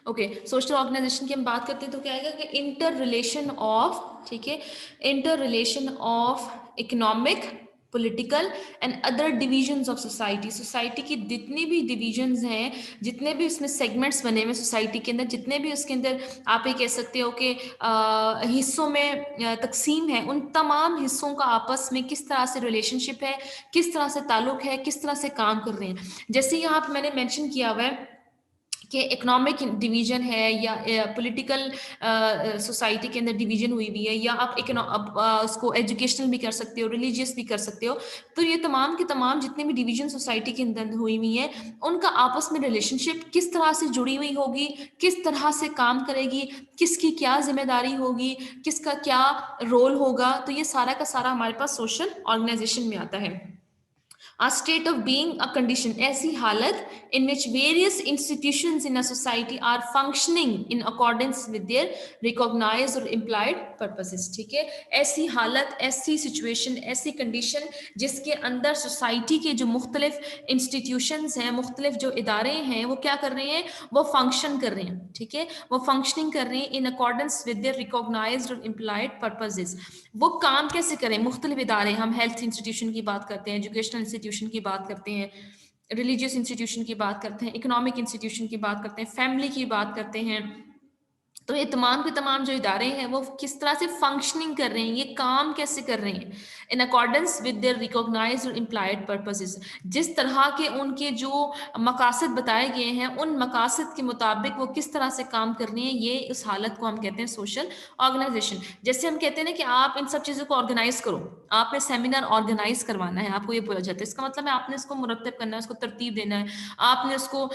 Okay social organization کی ہم بات کرتے ہیں تو کیا آئے گا کہ انٹر ریلیشن آف, ٹھیک ہے, interrelation of economic, political and other divisions of society. Society کی جتنی بھی ڈویژنز ہیں, جتنے بھی اس میں سیگمنٹس بنے ہوئے سوسائٹی کے اندر, جتنے بھی اس کے اندر آپ یہ کہہ سکتے ہو کہ حصوں میں تقسیم ہے, ان تمام حصوں کا آپس میں کس طرح سے ریلیشن شپ ہے, کس طرح سے تعلق ہے, کس طرح سے کام کر رہے ہیں. جیسے یہاں پہ میں نے مینشن کیا ہوا ہے کہ اکنامک ڈویژن ہے یا پولیٹیکل سوسائٹی کے اندر ڈویژن ہوئی ہوئی ہے, یا آپ اس کو ایجوکیشنل بھی کر سکتے ہو, ریلیجیس بھی کر سکتے ہو. تو یہ تمام کے تمام جتنے بھی ڈویژن سوسائٹی کے اندر ہوئی ہوئی ہیں, ان کا آپس میں ریلیشن شپ کس طرح سے جڑی ہوئی ہوگی, کس طرح سے کام کرے گی, کس کی کیا ذمہ داری ہوگی, کس کا کیا رول ہوگا, تو یہ سارا کا سارا ہمارے پاس سوشل آرگنائزیشن میں آتا ہے. A state of being, a condition, ایسی حالت in which various institutions in a society are functioning in accordance with their recognized or implied purposes. ٹھیک ہے, ایسی حالت, ایسی سچویشن, ایسی کنڈیشن جس کے اندر سوسائٹی کے جو مختلف انسٹیٹیوشنز ہیں, مختلف جو ادارے ہیں, وہ کیا کر رہے ہیں, وہ فنکشن کر رہے ہیں. ٹھیک ہے, وہ فنکشننگ کر رہے ہیں in accordance with their recognized or implied purposes. وہ کام کیسے کریں, مختلف ادارے, ہم ہیلتھ انسٹیٹیوشن کی بات کرتے ہیں, ایجوکیشنل انسٹیٹیوشن کی بات کرتے ہیں, ریلیجیس انسٹیٹیوشن کی بات کرتے ہیں, اکنامک انسٹیٹیوشن کی بات کرتے ہیں, فیملی کی بات کرتے ہیں. تو یہ تمام کے تمام جو ادارے ہیں وہ کس طرح سے فنکشننگ کر رہے ہیں, یہ کام کیسے کر رہے ہیں, in accordance with their recognised اور امپلائڈ پرپسز. جس طرح کے ان کے جو مقاصد بتائے گئے ہیں, ان مقاصد کے مطابق وہ کس طرح سے کام کر رہے ہیں, یہ اس حالت کو ہم کہتے ہیں سوشل آرگنائزیشن. جیسے ہم کہتے ہیں نا کہ آپ ان سب چیزوں کو آرگنائز کرو, آپ نے سیمینار آرگنائز کروانا ہے, آپ کو یہ بولا جاتا ہے, اس کا مطلب ہے آپ نے اس کو مرتب کرنا ہے, اس کو ترتیب دینا ہے, آپ نے اس کو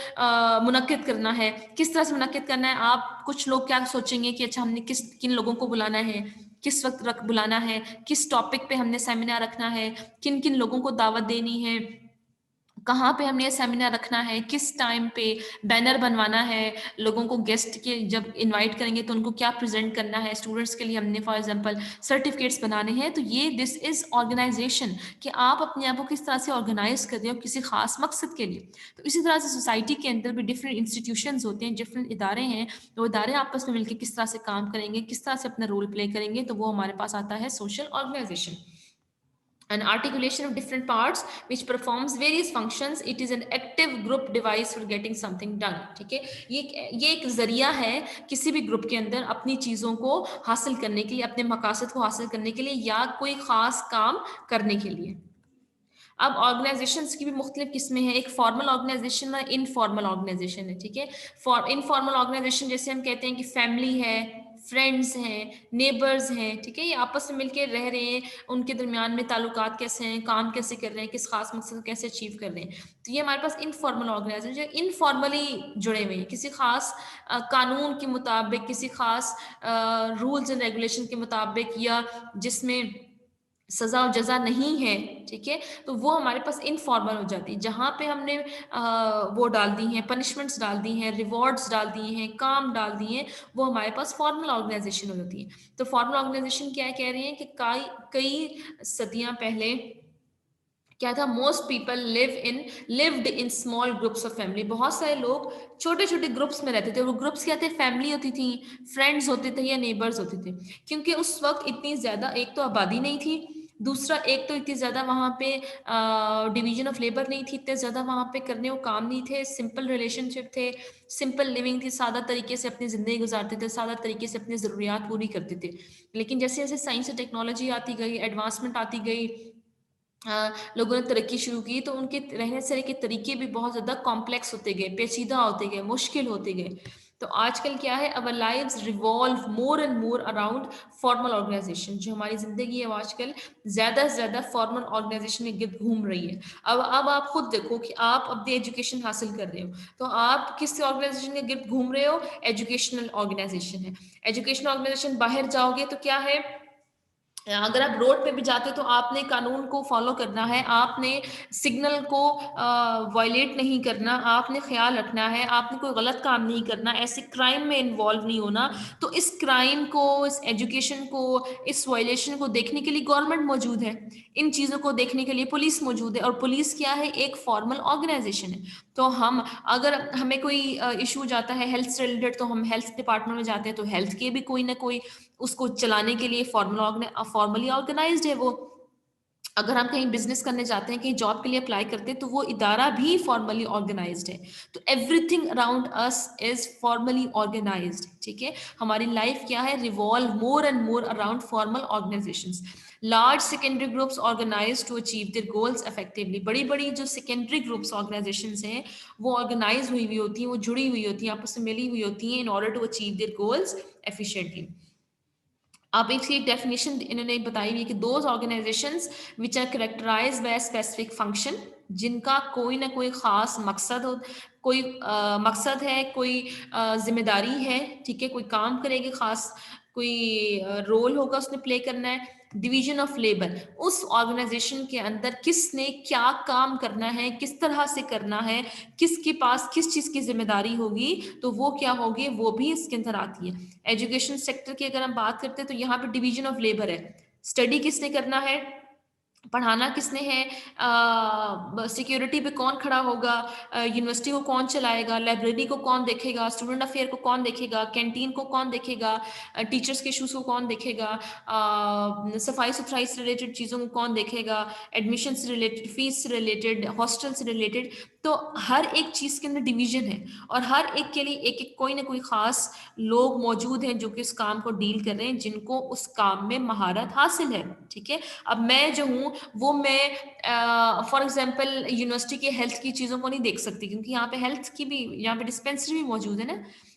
منعقد کرنا ہے. کس طرح سے منعقد کرنا ہے, آپ کچھ لوگ کیا سوچیں گے کہ اچھا ہم نے کن لوگوں کو بلانا ہے, کس وقت بلانا ہے, کس ٹاپک پہ ہم نے سیمینار رکھنا ہے, کن کن لوگوں کو دعوت دینی ہے, کہاں پہ ہم نے یہ سیمینار رکھنا ہے, کس ٹائم پہ بینر بنوانا ہے, لوگوں کو گیسٹ کے جب انوائٹ کریں گے تو ان کو کیا پریزنٹ کرنا ہے, اسٹوڈنٹس کے لیے ہم نے فار ایگزامپل سرٹیفکیٹس بنانے ہیں. تو یہ دس از آرگنائزیشن, کہ آپ اپنے آپ کو کس طرح سے آرگنائز کر رہے ہو کسی خاص مقصد کے لیے. تو اسی طرح سے سوسائٹی کے اندر بھی ڈفرینٹ انسٹیٹیوشنز ہوتے ہیں, ڈفرینٹ ادارے ہیں, وہ ادارے آپس میں مل کے کس طرح سے کام کریں گے, کس طرح سے اپنا رول پلے کریں گے, تو وہ ہمارے پاس آتا ہے social organisation. An articulation of different parts which performs various functions. It is an active group device for getting something done. ٹھیک ہے, یہ ایک ذریعہ ہے کسی بھی گروپ کے اندر اپنی چیزوں کو حاصل کرنے کے لیے, اپنے مقاصد کو حاصل کرنے کے لیے, یا کوئی خاص کام کرنے کے لیے. اب آرگنائزیشنس کی بھی مختلف قسمیں ہیں, ایک فارمل آرگنائزیشن اور انفارمل آرگنائزیشن ہے. ٹھیک ہے, انفارمل آرگنائزیشن جیسے ہم کہتے ہیں کہ فیملی ہے, فرینڈز ہیں, نیبرز ہیں, ٹھیک ہے, یہ آپس میں مل کے رہ رہے ہیں, ان کے درمیان میں تعلقات کیسے ہیں, کام کیسے کر رہے ہیں, کس خاص مقصد کو کیسے اچیو کر رہے ہیں. تو یہ ہمارے پاس انفارمل آرگنائزیشن انفارملی جڑے ہوئے ہیں, کسی خاص قانون کے مطابق, کسی خاص رولز اینڈ ریگولیشن کے مطابق, یا جس میں سزا و جزا نہیں ہے. ٹھیک ہے, تو وہ ہمارے پاس انفارمل ہو جاتی ہے, جہاں پہ ہم نے وہ ڈال دی ہیں, پنشمنٹس ڈال دی ہیں, ریوارڈس ڈال دیے ہیں, کام ڈال دیے ہیں, وہ ہمارے پاس فارمل آرگنائزیشن ہو جاتی ہے. تو فارمل آرگنائزیشن کیا کہہ رہے ہیں کہ کئی صدیاں پہلے کیا تھا, most people lived in small groups of family. بہت سارے لوگ چھوٹے چھوٹے گروپس میں رہتے تھے. وہ گروپس کیا تھے, فیملی ہوتی تھی, فرینڈز ہوتے تھے, یا نیبرز ہوتے تھے. کیونکہ اس وقت اتنی زیادہ ایک تو آبادی نہیں تھی, دوسرا ایک تو اتنی زیادہ وہاں پہ ڈویژن آف لیبر نہیں تھی, اتنے زیادہ وہاں پہ کرنے کو کام نہیں تھے, سمپل ریلیشن شپ تھے, سمپل لیونگ تھی, سادہ طریقے سے اپنی زندگی گزارتے تھے, سادہ طریقے سے اپنی ضروریات پوری کرتے تھے. لیکن جیسے جیسے سائنس اور ٹیکنالوجی آتی گئی, ایڈوانسمنٹ آتی گئی, لوگوں نے ترقی شروع کی, تو ان کے رہنے سہنے کے طریقے بھی بہت زیادہ کمپلیکس ہوتے گئے, پیچیدہ ہوتے گئے, مشکل ہوتے گئے. تو آج کل کیا ہے, our lives revolve more and more around formal organization. جو ہماری زندگی ہے وہ آج کل زیادہ سے زیادہ فارمل آرگنائزیشن کے گرد گھوم رہی ہے. اب آپ خود دیکھو کہ آپ اپنی ایجوکیشن حاصل کر رہے ہو, تو آپ کس آرگنائزیشن کے گرد گھوم رہے ہو, ایجوکیشنل آرگنائزیشن ہے. ایجوکیشنل آرگنائزیشن باہر جاؤ گے تو کیا ہے, اگر آپ روڈ پہ بھی جاتے تو آپ نے قانون کو فالو کرنا ہے, آپ نے سگنل کو وائلیٹ نہیں کرنا, آپ نے خیال رکھنا ہے, آپ نے کوئی غلط کام نہیں کرنا, ایسے کرائم میں انوالو نہیں ہونا. تو اس کرائم کو, اس ایجوکیشن کو, اس وائلیشن کو دیکھنے کے لیے گورنمنٹ موجود ہے, ان چیزوں کو دیکھنے کے لیے پولیس موجود ہے, اور پولیس کیا ہے, ایک فارمل آرگنائزیشن ہے. تو تو ہم اگر ہمیں کوئی ایشو جاتا ہے ہیلتھ سے ریلیٹڈ تو ہم ہیلتھ ڈپارٹمنٹ میں جاتے ہیں, تو ہیلتھ کے بھی کوئی نہ کوئی اس کو چلانے کے لیے فارملی آرگنائزڈ ہے وہ. اگر ہم کہیں بزنس کرنے جاتے ہیں, کہیں جاب کے لیے اپلائی کرتے ہیں, تو وہ ادارہ بھی فارملی آرگنائزڈ ہے. تو everything around us is formally organised. ٹھیک ہے, ہماری لائف کیا ہے, revolve more and more around formal organisations. Large secondary groups organise to achieve their goals effectively. بڑی بڑی جو سیکنڈری گروپس آرگنائزیشنز ہیں وہ آرگنائز ہوئی ہوتی ہیں, وہ جڑی ہوئی ہوتی ہیں, آپس میں ملی ہوئی ہوتی ہیں in order to achieve their goals efficiently. آپ ایک ڈیفینیشن انہوں نے بتائی ہوئی کہ those organisations which are characterise by specific function, جن کا کوئی نہ کوئی خاص مقصد ہو, کوئی مقصد ہے, کوئی ذمہ داری ہے. ٹھیک ہے, کوئی کام کرے گی, خاص کوئی رول ہوگا اس نے پلے کرنا ہے. ڈویژن آف لیبر, اس آرگنائزیشن کے اندر کس نے کیا کام کرنا ہے, کس طرح سے کرنا ہے, کس کے پاس کس چیز کی ذمہ داری ہوگی, تو وہ کیا ہوگی, وہ بھی اس کے اندر آتی ہے. ایجوکیشن سیکٹر کی اگر ہم بات کرتے ہیں تو یہاں پہ ڈویژن آف لیبر ہے. اسٹڈی کس نے کرنا ہے, پڑھانا کس نے ہے, سیکیورٹی پہ کون کھڑا ہوگا, یونیورسٹی کو کون چلائے گا, لائبریری کو کون دیکھے گا, اسٹوڈنٹ افیئر کو کون دیکھے گا, کینٹین کو کون دیکھے گا, ٹیچرس کے ایشوز کو کون دیکھے گا, صفائی ستھرائی سے ریلیٹڈ چیزوں کو کون دیکھے گا, ایڈمیشن سے ریلیٹڈ, فیس سے ریلیٹڈ, ہاسٹل سے ریلیٹڈ. تو ہر ایک چیز کے اندر ڈویژن ہے, اور ہر ایک کے لیے ایک کوئی نہ کوئی خاص لوگ موجود ہیں جو کہ اس کام کو ڈیل کر رہے ہیں, جن کو اس کام میں مہارت حاصل ہے. ٹھیک ہے, اب میں جو ہوں وہ میں فار ایگزامپل یونیورسٹی کے ہیلتھ کی چیزوں کو نہیں دیکھ سکتی, کیونکہ یہاں پہ ہیلتھ کی بھی, یہاں پہ ڈسپینسری بھی موجود ہے نا.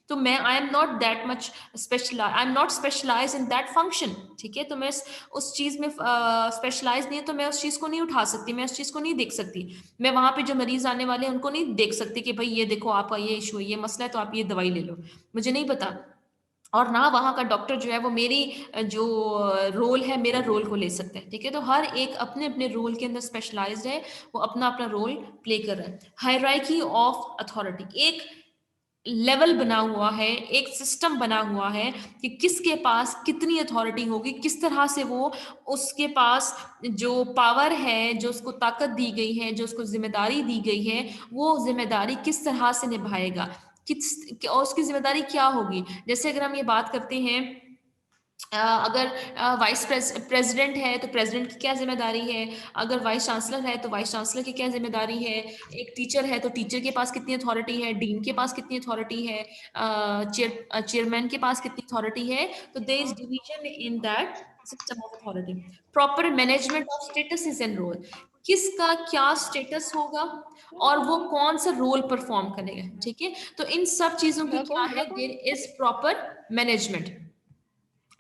تو میں I am not that much I am not specialise in that function. ٹھیک ہے, تو میں اس چیز میں اسپیشلائز نہیں ہے, تو میں اس چیز کو نہیں اٹھا سکتی, میں اس چیز کو نہیں دیکھ سکتی. میں وہاں پہ جو مریض آنے والے ہیں ان کو نہیں دیکھ سکتی کہ بھائی یہ دیکھو آپ کا یہ ایشو ہے, یہ مسئلہ ہے, تو آپ یہ دوائی لے لو. مجھے نہیں پتا, اور نہ وہاں کا ڈاکٹر جو ہے وہ میری جو رول ہے میرا رول کو لے سکتے ہیں. ٹھیک ہے, تو ہر ایک اپنے اپنے رول کے اندر اسپیشلائزڈ ہے, وہ اپنا اپنا رول پلے کر رہا ہے. ہائرارکی آف اتھارٹی, ایک لیول بنا ہوا ہے, ایک سسٹم بنا ہوا ہے کہ کس کے پاس کتنی اتھارٹی ہوگی, کس طرح سے وہ اس کے پاس جو پاور ہے, جو اس کو طاقت دی گئی ہے, جو اس کو ذمہ داری دی گئی ہے, وہ ذمہ داری کس طرح سے نبھائے گا, اور اس کی ذمہ داری کیا ہوگی. جیسے اگر ہم یہ بات کرتے ہیں, اگر وائس پریزیڈنٹ ہے تو پریزیڈنٹ کی کیا ذمہ داری ہے, اگر وائس چانسلر ہے تو وائس چانسلر کی کیا ذمہ داری ہے, ایک ٹیچر ہے تو ٹیچر کے پاس کتنی اتھارٹی ہے, ڈین کے پاس کتنی اتھارٹی ہے, چیئرمین کے پاس کتنی اتھارٹی ہے. تو there is division in that system of authority. Proper management of status and role, کس کا کیا اسٹیٹس ہوگا اور وہ کون سا رول پرفارم کرے گا. ٹھیک ہے, تو ان سب چیزوں کی کیا ہے, دیر از پراپر مینجمنٹ.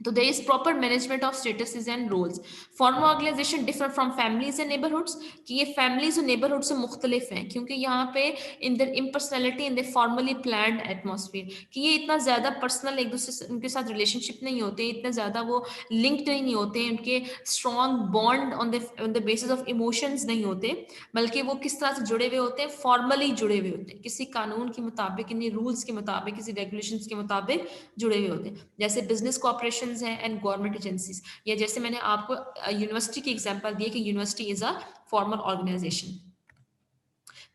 تو there is proper management of statuses and roles. Formal organization differ from families and neighborhoods, کہ یہ families اور neighborhoods سے مختلف ہیں, کیونکہ یہاں پہ in their impersonality and their formally planned atmosphere, کہ یہ اتنا زیادہ پرسنل ایک دوسرے سے ان کے ساتھ ریلیشن شپ نہیں ہوتے, اتنا زیادہ وہ لنکڈ نہیں ہوتے, ان کے strong bond on the basis of emotions نہیں ہوتے, بلکہ وہ کس طرح سے جڑے ہوئے ہوتے ہیں, فارملی جڑے ہوئے ہوتے ہیں, کسی قانون کے مطابق, انہیں رولس کے مطابق, کسی ریگولیشنس کے مطابق جڑے ہوئے ہوتے ہیں. جیسے بزنس کارپوریشنز ہیں اینڈ گورنمنٹ ایجنسیز, یا جیسے میں نے آپ کو یونیورسٹی کی ایگزامپل دی کہ university is a formal organisation.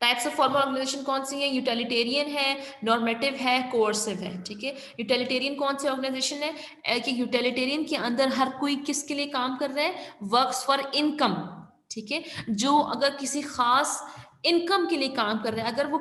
Types of formal organisation کون سی ہیں, یوٹیلیٹیرین ہے, نارمیٹیو ہے, کوورسو ہے. ٹھیک ہے, یوٹیلیٹیرین کون سی آرگنائزیشن ہے کہ یوٹیلیٹیرین کے اندر ہر کوئی کس کے لیے کام کر رہا ہے, ورکس فار انکم. ٹھیک ہے, جو اگر کسی خاص انکم کے لیے کام کر رہا ہے, اگر وہ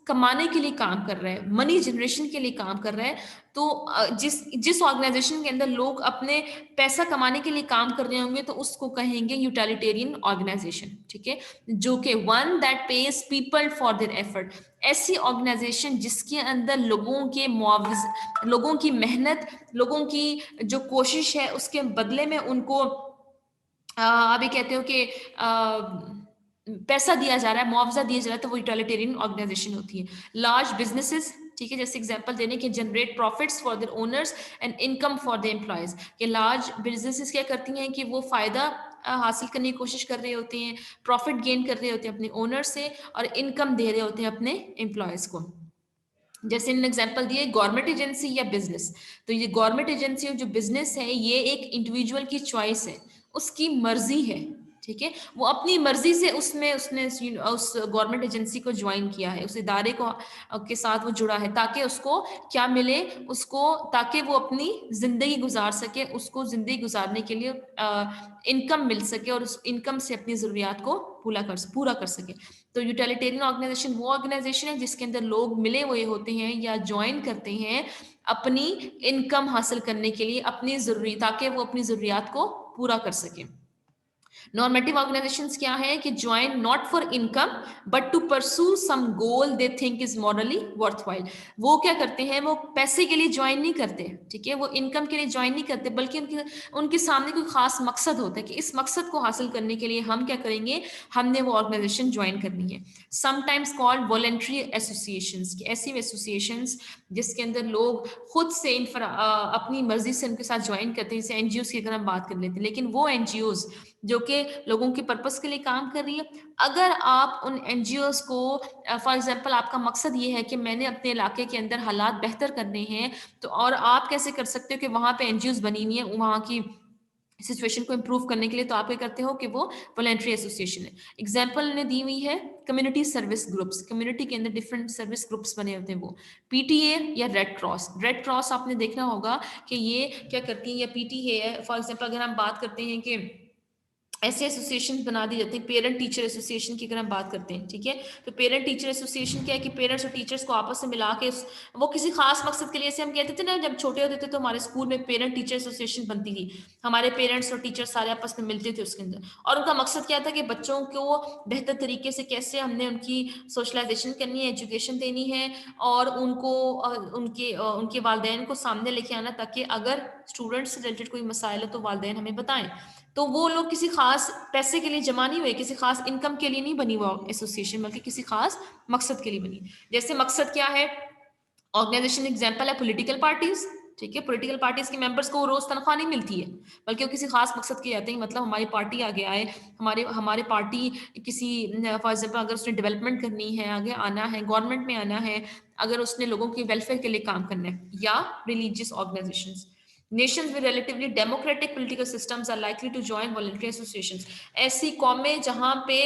کمانے کے لیے کام کر رہا ہے, منی جنریشن کے لیے کام کر رہا ہے, تو جس آرگنائزیشن کے اندر لوگ اپنے پیسہ کمانے کے لیے کام کر رہے ہوں گے تو اس کو کہیں گے یوٹیلیٹیرین آرگنائزیشن. ٹھیک ہے, جو کہ one that pays people for their effort, ایسی آرگنائزیشن جس کے اندر لوگوں کے معاوضے, لوگوں کی محنت, لوگوں کی جو کوشش ہے اس کے بدلے میں ان کو ابھی کہتے ہو کہ پیسہ دیا جا رہا ہے, معاوضہ دیا جا رہا ہے, تو وہ یوٹیلیٹیرین آرگنائزیشن ہوتی ہے. لارج بزنسز, ٹھیک ہے, جیسے اگزامپل دینے کے generate profits for their owners and income for their employees, کہ لارج بزنسز کیا کرتی ہیں کہ وہ فائدہ حاصل کرنے کی کوشش کر رہے ہوتے ہیں, پروفٹ گین کر رہے ہوتے ہیں اپنے اونر سے, اور انکم دے رہے ہوتے ہیں اپنے امپلائیز کو. جیسے ان ایگزامپل دیے گورنمنٹ ایجنسی یا بزنس, تو یہ گورنمنٹ ایجنسی اور جو بزنس ہے یہ ایک انڈیویجول کی چوائس ہے, اس کی مرضی ہے. ٹھیک ہے. وہ اپنی مرضی سے اس نے اس گورنمنٹ ایجنسی کو جوائن کیا ہے, اس ادارے کو کے ساتھ وہ جڑا ہے, تاکہ اس کو کیا ملے, اس کو تاکہ وہ اپنی زندگی گزار سکے, اس کو زندگی گزارنے کے لیے انکم مل سکے, اور اس انکم سے اپنی ضروریات کو پورا کر سکے. تو یوٹیلیٹیرین آرگنائزیشن وہ آرگنائزیشن ہے جس کے اندر لوگ ملے ہوئے ہوتے ہیں یا جوائن کرتے ہیں اپنی انکم حاصل کرنے کے لیے, تاکہ وہ اپنی ضروریات کو پورا کر سکیں. نارمیٹیو آرگنائزیشنز کیا ہے کہ join not for income but to pursue some goal they think is morally worthwhile. وہ کیا کرتے ہیں, وہ پیسے کے لیے جوائن نہیں کرتے, ٹھیک ہے, وہ انکم کے لیے جوائن نہیں کرتے, بلکہ ان کے سامنے کوئی خاص مقصد ہوتا ہے کہ اس مقصد کو حاصل کرنے کے لیے ہم کیا کریں گے, ہم نے وہ آرگنائزیشن جوائن کرنی ہے. Some times called voluntary associations, ایسی ایسوسیشنز جس کے اندر لوگ خود سے اپنی مرضی سے ان کے ساتھ جوائن کرتے ہیں, جیسے این جی اوز کی اگر ہم بات کر لیتے ہیں. لیکن وہ این جی اوز جو کہ لوگوں کے پرپس کے لیے کام کر رہی ہے, اگر آپ ان این جی اوز کو فار ایگزامپل آپ کا مقصد یہ ہے کہ میں نے اپنے علاقے کے اندر حالات بہتر کرنے ہیں, تو اور آپ کیسے کر سکتے ہو کہ وہاں پہ این جی اوز بنی ہوئی ہیں وہاں کی سچویشن کو امپروو کرنے کے لیے, تو آپ کیا کرتے ہو کہ وہ والنٹری ایسوسیشن ہے. ایگزامپل نے دی ہوئی ہے کمیونٹی سروس گروپس, کمیونٹی کے اندر ڈفرینٹ سروس گروپس بنے ہوتے ہیں, وہ پی ٹی اے یا ریڈ کراس. ریڈ کراس آپ نے دیکھنا ہوگا کہ یہ کیا کرتی ہیں, یا پی ٹی اے ہے فار ایگزامپل اگر ہم بات کرتے ہیں کہ ایسے ایسوسیشن بنا دی جاتی ہیں. پیرنٹ ٹیچر ایسوسیشن کی اگر ہم بات کرتے ہیں, ٹھیک ہے, تو پیرنٹ ٹیچر ایسوسیشن کیا ہے کہ پیرنٹس اور ٹیچرس کو آپس میں ملا کے وہ کسی خاص مقصد کے لیے, جیسے ہم کہتے تھے نا جب چھوٹے ہوتے تھے تو ہمارے اسکول میں پیرنٹ ٹیچر ایسوسیشن بنتی تھی, ہمارے پیرنٹس اور ٹیچر سارے آپس میں ملتے تھے اس کے اندر, اور ان کا مقصد کیا تھا کہ بچوں کو بہتر طریقے سے کیسے ہم نے ان کی سوشلائزیشن کرنی ہے, ایجوکیشن دینی ہے, اور ان کو ان کے والدین کو سامنے لے کے آنا, تاکہ اگر اسٹوڈنٹ سے ریلیٹڈ کوئی مسائل ہو تو والدین ہمیں بتائیں. تو وہ لوگ کسی خاص پیسے کے لیے جمع نہیں ہوئے, کسی خاص انکم کے لیے نہیں بنی وہ ایسوسیشن, بلکہ کسی خاص مقصد کے لیے بنی. جیسے مقصد کیا ہے, آرگنائزیشن ایگزامپل ہے پولیٹیکل پارٹیز, ٹھیک ہے, پولیٹیکل پارٹیز کے ممبرس کو روز تنخواہ نہیں ملتی ہے, بلکہ وہ کسی خاص مقصد کے جاتے ہیں. مطلب ہماری پارٹی آگے آئے, ہمارے پارٹی کسی فار ایگزامپل اگر اس نے ڈیولپمنٹ کرنی ہے, آگے آنا ہے, گورنمنٹ میں آنا ہے, اگر اس نے لوگوں کی ویلفیئر کے لیے کام کرنا ہے. یا religious organisations, nations with relatively democratic political systems are likely to join voluntary associations. ایسی قومیں جہاں پہ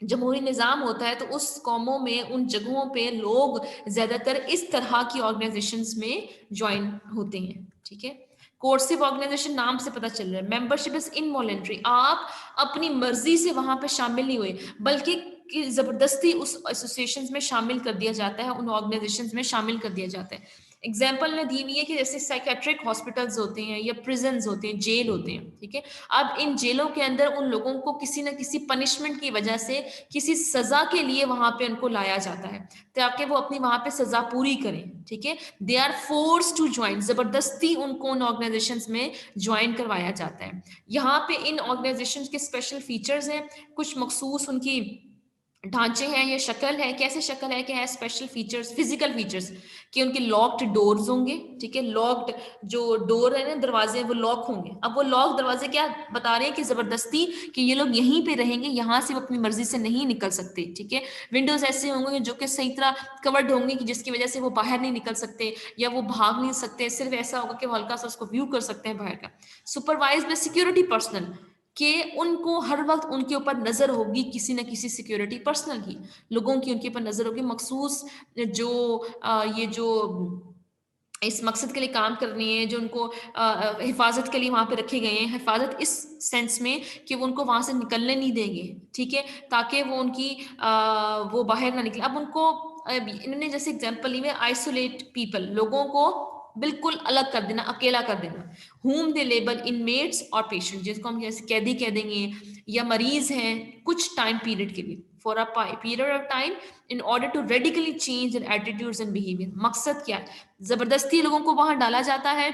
جمہوری نظام ہوتا ہے, تو اس قوموں میں ان جگہوں پہ لوگ زیادہ تر اس طرح کی آرگنائزیشنز میں جوائن ہوتے ہیں, ٹھیک ہے. کورسو آرگنائزیشن نام سے پتہ چل رہا ہے, ممبرشپ از انوالنٹری, آپ اپنی مرضی سے وہاں پہ شامل نہیں ہوئے, بلکہ زبردستی اس ایسوسیشنز میں شامل کر دیا جاتا ہے, ان آرگنائزیشنز میں شامل کر دیا جاتا ہے. ایگزامپل نے دی ہوئی ہے کہ جیسے سائیکیٹرک ہاسپٹلز ہوتے ہیں یا پریزنز ہوتے ہیں, جیل ہوتے ہیں, ٹھیک ہے. اب ان جیلوں کے اندر ان لوگوں کو کسی نہ کسی پنشمنٹ کی وجہ سے کسی سزا کے لیے وہاں پہ ان کو لایا جاتا ہے, تاکہ وہ اپنی وہاں پہ سزا پوری کریں, ٹھیک ہے. They are force to join, زبردستی ان کو ان آرگنائزیشنز میں جوائن کروایا جاتا ہے. یہاں پہ ان آرگنائزیشنز کے اسپیشل فیچرز ہیں, کچھ مخصوص ان کی ڈھانچے ہیں یا شکل ہے. کیسے شکل ہے کہ ہے اسپیشل فیچرز, فزیکل فیچرز, کہ ان کے لاکڈ ڈورز ہوں گے, ٹھیک ہے, لاکڈ جو ڈور ہے نا, دروازے, وہ لاک ہوں گے. اب وہ لاک دروازے کیا بتا رہے ہیں کہ زبردستی کہ یہ لوگ یہیں پہ رہیں گے, یہاں سے وہ اپنی مرضی سے نہیں نکل سکتے, ٹھیک ہے. ونڈوز ایسے ہوں گے جو کہ صحیح طرح کورڈ ہوں گے, کہ جس کی وجہ سے وہ باہر نہیں نکل سکتے یا وہ بھاگ نہیں سکتے, صرف ایسا ہوگا کہ وہ ہلکا سا اس کو ویو کر سکتے ہیں باہر کا. سپروائز بائی سیکورٹی پرسنل, کہ ان کو ہر وقت ان کے اوپر نظر ہوگی کسی نہ کسی سیکورٹی پرسنل کی, لوگوں کی ان کے اوپر نظر ہوگی, مخصوص جو یہ جو اس مقصد کے لیے کام کرنی ہے, جو ان کو حفاظت کے لیے وہاں پہ رکھے گئے ہیں. حفاظت اس سینس میں کہ وہ ان کو وہاں سے نکلنے نہیں دیں گے, ٹھیک ہے, تاکہ وہ ان کی وہ باہر نہ نکلے. اب ان کو انہوں نے جیسے اگزامپل لی ہے آئسولیٹ پیپل, لوگوں کو بالکل الگ کر دینا, اکیلا کر دینا. ہوم دے لیبل انمیٹس اور پیشنٹ, جس کو ہم جیسے قیدی کہہ دیں گے, یا مریض ہیں کچھ ٹائم پیریڈ کے لیے, for a period of time, in order to radically change their attitudes and behaviour. مقصد کیا ہے, زبردستی لوگوں کو وہاں ڈالا جاتا ہے,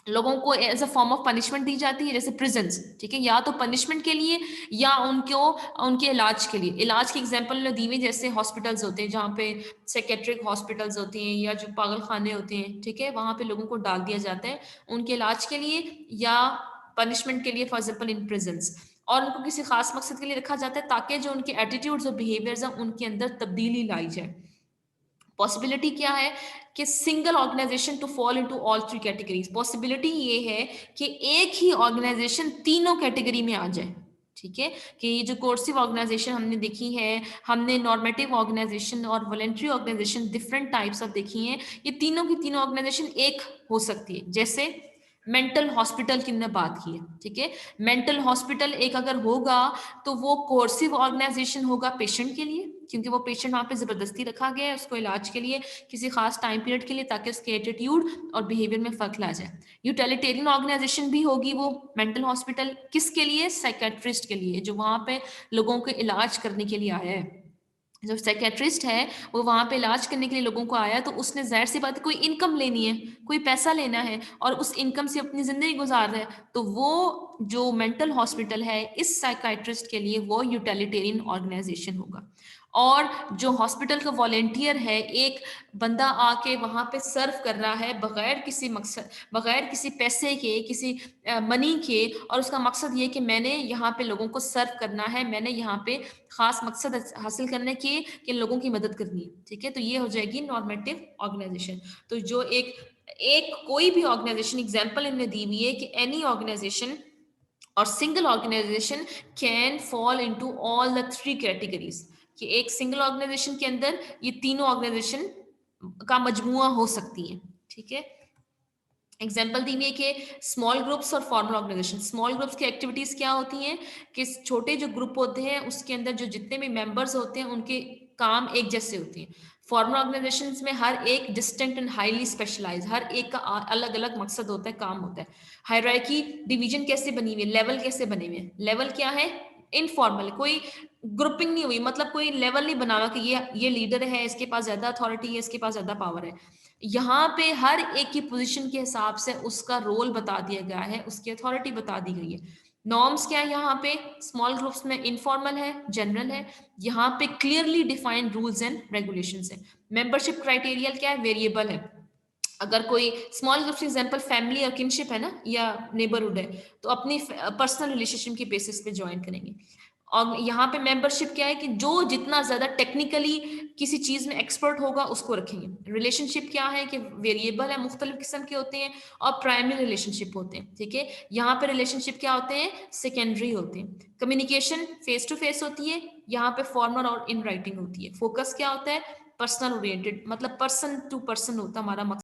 لوگوں کو as a form of punishment دی جاتی ہے, جیسے پریزنس, ٹھیک ہے, یا تو پنشمنٹ کے لیے یا ان کو ان کے علاج کے لیے. علاج کی ایگزامپل دی ہوئی جیسے ہاسپٹلز ہوتے ہیں, جہاں پہ سائیکیٹرک ہاسپٹلز ہوتے ہیں یا جو پاگل خانے ہوتے ہیں, ٹھیک ہے, وہاں پہ لوگوں کو ڈال دیا جاتا ہے ان کے علاج کے لیے یا پنشمنٹ کے لیے, فار ایگزامپل ان پریزنس. اور ان کو کسی خاص مقصد کے لیے رکھا جاتا ہے, تاکہ جو ان کے ایٹیٹیوڈز اور بیہیویئرز ہیں ان کے اندر تبدیلی لائی جائے. پاسبلٹی کیا ہے کہ single organisation to fall into all three categories. Possibility یہ ہے کہ ایک ہی آرگنائزیشن تینوں کیٹیگری میں آ جائے, ٹھیک ہے، کہ یہ جو کورسو آرگنائزیشن ہم نے دیکھی ہے، ہم نے نارمیٹیو آرگنائزیشن اور voluntary organisation different types of دیکھی ہیں، یہ تینوں کی تینوں آرگنائزیشن ایک ہو سکتی ہے. جیسے مینٹل ہاسپٹل کی ہم نے بات کی ہے، ٹھیک ہے، مینٹل ہاسپٹل ایک اگر ہوگا تو وہ کورسو آرگنائزیشن ہوگا پیشنٹ کے لیے، کیونکہ وہ پیشنٹ وہاں پہ زبردستی رکھا گیا ہے اس کو علاج کے لیے کسی خاص ٹائم پیریڈ کے لیے، تاکہ اس کے ایٹیٹیوڈ اور بیہیویئر میں فرق لا جائے. یوٹیلیٹیرین آرگنائزیشن بھی ہوگی وہ مینٹل ہاسپٹل، کس کے لیے؟ سائکیٹرسٹ کے لیے، جو وہاں پہ لوگوں کے علاج کرنے کے لیے آیا ہے. جو سائکیٹرسٹ ہے وہ وہاں پہ علاج کرنے کے لیے لوگوں کو آیا، تو اس نے ظاہر سی بات کوئی انکم لینی ہے، کوئی پیسہ لینا ہے، اور اس انکم سے اپنی زندگی گزار رہا ہے، تو وہ جو مینٹل ہاسپٹل ہے اس سائکیٹرسٹ کے لیے وہ یوٹیلیٹیرین آرگنائزیشن ہوگا. اور جو ہاسپٹل کا والنٹیئر ہے، ایک بندہ آ کے وہاں پہ سرو کر رہا ہے بغیر کسی مقصد، بغیر کسی پیسے کے، کسی منی کے، اور اس کا مقصد یہ کہ میں نے یہاں پہ لوگوں کو سرو کرنا ہے، میں نے یہاں پہ خاص مقصد حاصل کرنے کی کہ لوگوں کی مدد کرنی ہے. ٹھیک ہے، تو یہ ہو جائے گی نارمیٹیو آرگنائزیشن. تو جو ایک کوئی بھی آرگنائزیشن، ایگزامپل ان نے دی ہوئی ہے کہ اینی آرگنائزیشن اور single organisation can fall into all the 3 categories, کہ ایک سنگل آرگنائزیشن کے اندر یہ تینوں آرگنائزیشن کا مجموعہ ہو سکتی ہیں. ٹھیک ہے، ایگزامپل دی ہوئی ہے کہ اسمال گروپس اور فارمل آرگنائزیشن. اسمال گروپس کی ایکٹیویٹیز کیا ہوتی ہیں کہ چھوٹے جو گروپ ہوتے ہیں اس کے اندر جو جتنے بھی ممبرس ہوتے ہیں ان کے کام ایک جیسے ہوتے ہیں. فارمل آرگنائزیشنز میں ہر ایک ڈسٹنکٹ اینڈ ہائیلی اسپیشلائز، ہر ایک کا الگ الگ مقصد ہوتا ہے، کام ہوتا ہے. ہائرارکی ڈویژن کیسے بنی ہوئی ہے، لیول کیسے بنے ہوئے ہیں. لیول کیا ہے؟ انفارمل، کوئی گروپنگ نہیں ہوئی، مطلب کوئی لیول نہیں بنا ہوا کہ یہ لیڈر ہے، اس کے پاس زیادہ اتھارٹی ہے، اس کے پاس زیادہ پاور ہے. یہاں پہ ہر ایک کی پوزیشن کے حساب سے اس کا رول بتا دیا گیا ہے، اس کی اتھارٹی بتا دی گئی ہے. نارمس کیا ہے یہاں پہ اسمال گروپس میں؟ انفارمل ہے، جنرل ہے. یہاں پہ clearly defined rules and regulations ہیں. ممبرشپ کرائٹیریا کیا ہے؟ ویریبل ہے. اگر کوئی اسمال گروپ ایگزامپل فیملی اور کنشپ ہے نا، یا نیبرہڈ ہے، تو اپنی پرسنل ریلیشن کے بیسس پہ جوائن کریں گے. اور یہاں پہ ممبرشپ کیا ہے کہ جو جتنا زیادہ ٹیکنیکلی کسی چیز میں ایکسپرٹ ہوگا اس کو رکھیں گے. ریلیشن شپ کیا ہے کہ ویریبل ہے، مختلف قسم کے ہوتے ہیں، اور پرائمری ریلیشن شپ ہوتے ہیں. ٹھیک ہے، یہاں پہ ریلیشن شپ کیا ہوتے ہیں؟ سیکنڈری ہوتے ہیں. کمیونیکیشن فیس ٹو فیس ہوتی ہے، یہاں پہ فارمل اور ان رائٹنگ ہوتی ہے. فوکس کیا ہوتا ہے؟ پرسنل اورینٹڈ، مطلب پرسن ٹو پرسن ہوتا ہے ہمارا مقصد.